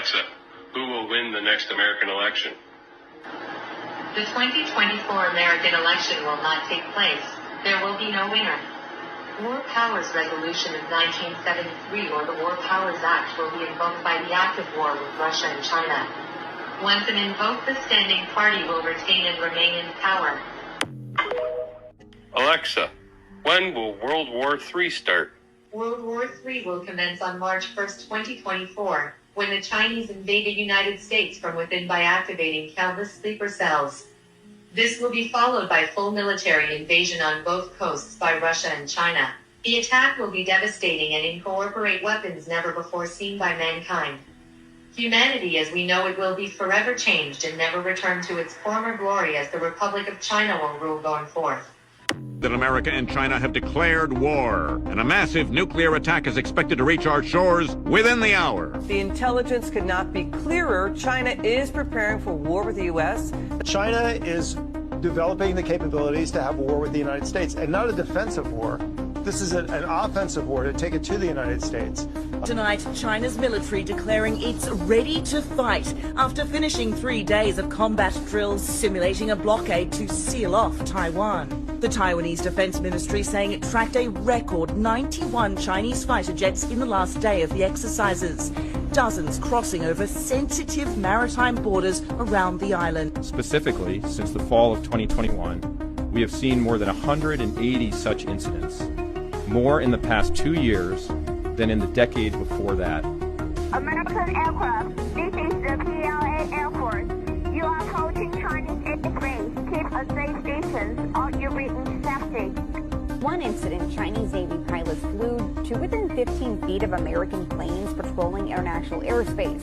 Alexa, who will win the next American election? The 2024 American election will not take place. There will be no winner. War Powers Resolution of 1973 or the War Powers Act will be invoked by the act of war with Russia and China. Once an invoked, the standing party will retain and remain in power. Alexa, when will World War III start? World War III will commence on March 1, 2024, when the Chinese invade the United States from within by activating countless sleeper cells. This will be followed by full military invasion on both coasts by Russia and China. The attack will be devastating and incorporate weapons never before seen by mankind. Humanity as we know it will be forever changed and never return to its former glory as the Republic of China will rule going forth. That America and China have declared war, and a massive nuclear attack is expected to reach our shores within the hour. The intelligence could not be clearer. China is preparing for war with the U.S. China is developing the capabilities to have war with the United States, and not a defensive war. This is an offensive war to take it to the United States. Tonight, China's military declaring it's ready to fight after finishing 3 days of combat drills simulating a blockade to seal off Taiwan. The Taiwanese Defense Ministry saying it tracked a record 91 Chinese fighter jets in the last day of the exercises, dozens crossing over sensitive maritime borders around the island. Specifically, since the fall of 2021, we have seen more than 180 such incidents, more in the past 2 years than in the decade before that. American aircraft, this is the PLA Air Force. You are approaching Chinese airspace. Keep a safe distance or you'll be intercepted. One incident, Chinese Navy pilots flew to within 15 feet of American planes patrolling international airspace.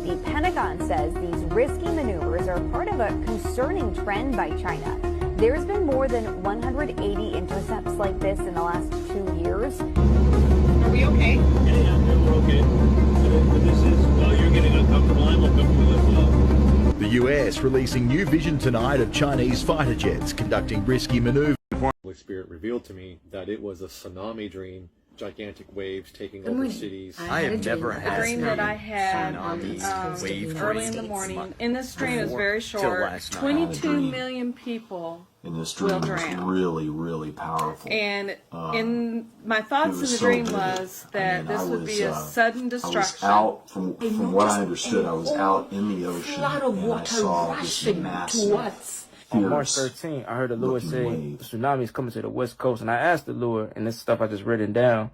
The Pentagon says these risky maneuvers are part of a concerning trend by China. There's been more than 180 intercepts like this in the last 2 years. Are we okay? Yeah, we're okay. But this is, well, you're getting uncomfortable. I'm uncomfortable as well. The US releasing new vision tonight of Chinese fighter jets conducting risky maneuvers. The Holy Spirit revealed to me that it was a tsunami dream, gigantic waves taking over cities. I have never had a dream that I had early in the morning. And this dream is very short. 22 million people will drown. Really, really powerful. And in my thoughts in the dream was that this would be a sudden destruction. I was out, from what I understood, I was out in the ocean and I saw this massive. On March 13th, I heard the Lord say tsunamis coming to the West Coast, and I asked the Lord, and this stuff I just written down.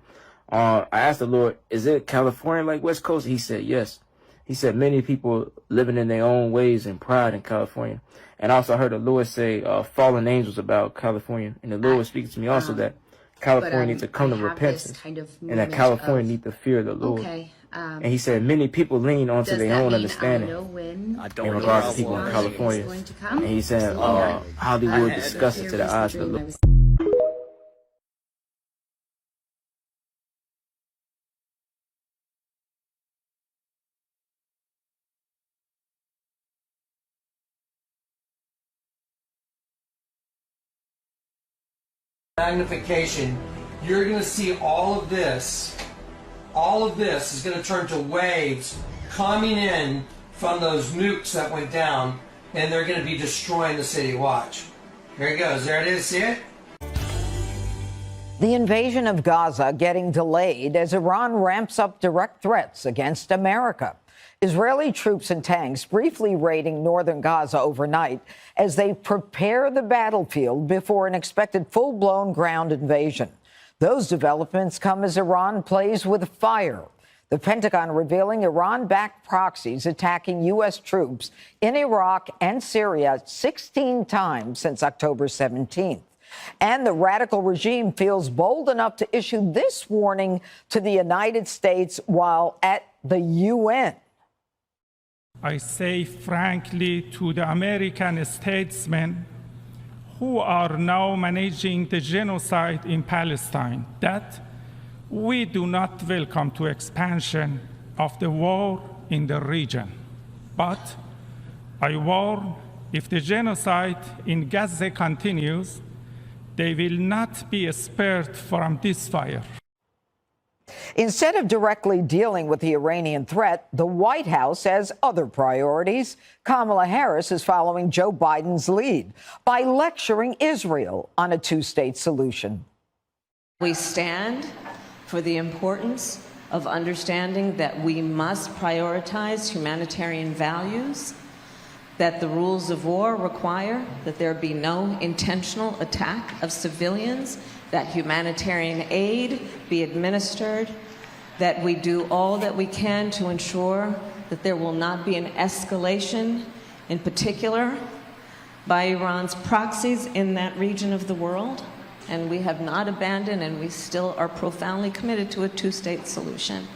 I asked the Lord, "Is it California like West Coast?" He said, "Yes." He said, "Many people living in their own ways and pride in California." And also, I heard the Lord say, "Fallen angels" about California, and the Lord was speaking to me also that California needs to come to repentance, and that California needs to fear the Lord. Okay. And he said many people lean onto their own understanding in regards to people in California. And he said Hollywood discussed it to the eyes of the Lord. Magnification, you're going to see all of this. All of this is going to turn to waves coming in from those nukes that went down, and they're going to be destroying the city. Watch. Here it goes. There it is. See it? The invasion of Gaza getting delayed as Iran ramps up direct threats against America. Israeli troops and tanks briefly raiding northern Gaza overnight as they prepare the battlefield before an expected full-blown ground invasion. Those developments come as Iran plays with fire. The Pentagon revealing Iran-backed proxies attacking U.S. troops in Iraq and Syria 16 times since October 17th. And the radical regime feels bold enough to issue this warning to the United States while at the UN. I say frankly to the American statesmen who are now managing the genocide in Palestine that we do not welcome to expansion of the war in the region. But I warn, if the genocide in Gaza continues, they will not be spared from this fire. Instead of directly dealing with the Iranian threat, the White House has other priorities. Kamala Harris is following Joe Biden's lead by lecturing Israel on a two-state solution. We stand for the importance of understanding that we must prioritize humanitarian values, that the rules of war require that there be no intentional attack of civilians, that humanitarian aid be administered, that we do all that we can to ensure that there will not be an escalation, in particular by Iran's proxies in that region of the world. And we have not abandoned, and we still are profoundly committed to a two-state solution.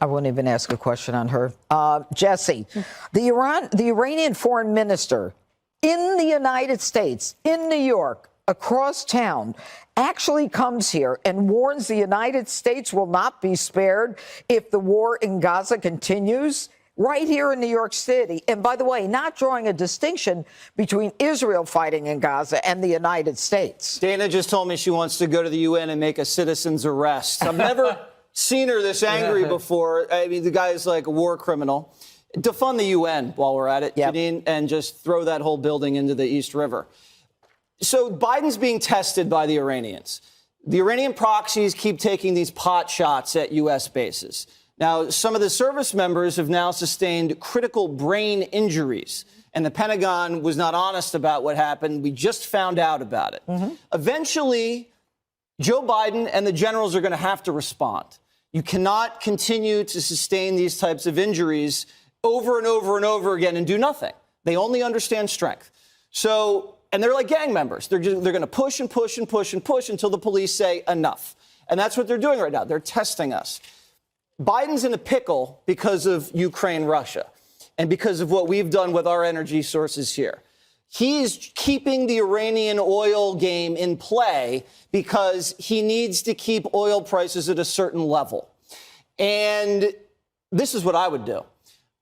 I won't even ask a question on her. Jesse, the Iranian foreign minister in the United States, in New York, across town, actually comes here and warns the United States will not be spared if the war in Gaza continues. Right here in New York City. And by the way, not drawing a distinction between Israel fighting in Gaza and the United States. Dana just told me she wants to go to the UN and make a citizen's arrest. I've never seen her this angry before. I mean, the guy is like a war criminal. Defund the UN while we're at it, Janine, and just throw that whole building into the East River. So Biden's being tested by the Iranians. The Iranian proxies keep taking these pot shots at U.S. bases. Now, some of the service members have now sustained critical brain injuries, and the Pentagon was not honest about what happened. We just found out about it. Eventually, Joe Biden and the generals are going to have to respond. You cannot continue to sustain these types of injuries over and over and over again and do nothing. They only understand strength. So, and they're like gang members. They're going to push and push and push and push until the police say enough. And that's what they're doing right now. They're testing us. Biden's in a pickle because of Ukraine, Russia, and because of what we've done with our energy sources here. He's keeping the Iranian oil game in play because he needs to keep oil prices at a certain level. And this is what I would do.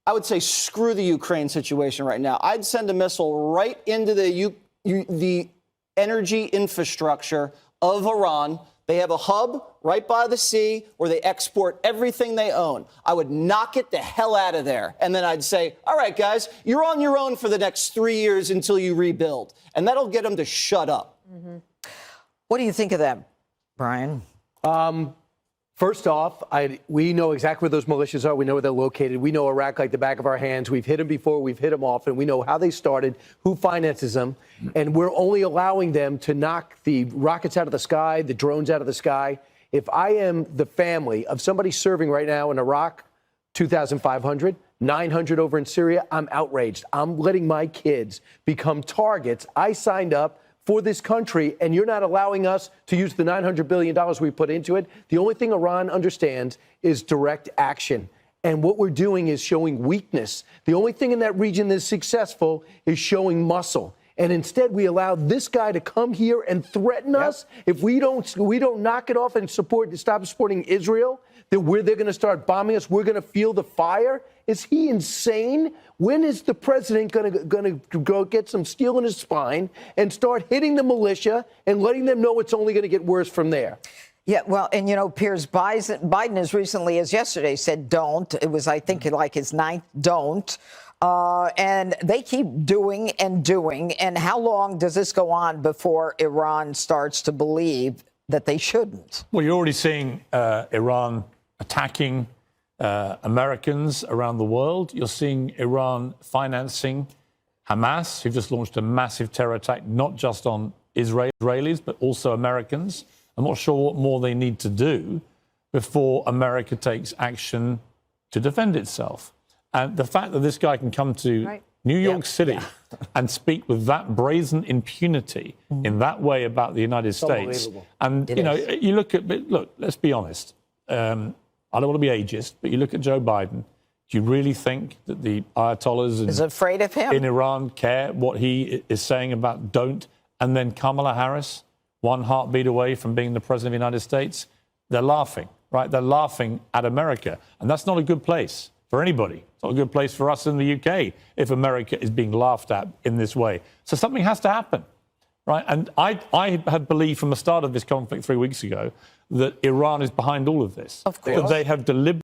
I would say screw the Ukraine situation right now. I'd send a missile right into the energy infrastructure of Iran. They have a hub right by the sea where they export everything they own. I would knock it the hell out of there. And then I'd say, all right, guys, you're on your own for the next 3 years until you rebuild. And that'll get them to shut up. What do you think of that, Brian? First off, we know exactly where those militias are. We know where they're located. We know Iraq like the back of our hands. We've hit them before. We've hit them often. We know how they started, who finances them. And we're only allowing them to knock the rockets out of the sky, the drones out of the sky. If I am the family of somebody serving right now in Iraq, 2,500, 900 over in Syria, I'm outraged. I'm letting my kids become targets. I signed up for this country, and you're not allowing us to use the $900 billion we put into it. The only thing Iran understands is direct action. And what we're doing is showing weakness. The only thing in that region that's successful is showing muscle. And instead, we allow this guy to come here and threaten us. If we don't knock it off and stop supporting Israel, then they're going to start bombing us. We're going to feel the fire. Is he insane? When is the president going to go get some steel in his spine and start hitting the militia and letting them know it's only going to get worse from there? Yeah, well, and, you know, Piers, Biden as recently as yesterday said don't. It was, I think, like his ninth don't. And they keep doing and doing. And how long does this go on before Iran starts to believe that they shouldn't? Well, you're already seeing Iran attacking Americans around the world. You're seeing Iran financing Hamas, who've just launched a massive terror attack, not just on Israelis, but also Americans. I'm not sure what more they need to do before America takes action to defend itself. And the fact that this guy can come to New York City and speak with that brazen impunity in that way about the United States. And, you look, let's be honest. I don't want to be ageist, but you look at Joe Biden. Do you really think that the Ayatollahs is afraid of him in Iran care what he is saying about don't? And then Kamala Harris, one heartbeat away from being the president of the United States, they're laughing, right? They're laughing at America. And that's not a good place for anybody. It's not a good place for us in the UK if America is being laughed at in this way. So something has to happen. right? And I had believed from the start of this conflict 3 weeks ago that Iran is behind all of this. Of course. That they have deliberately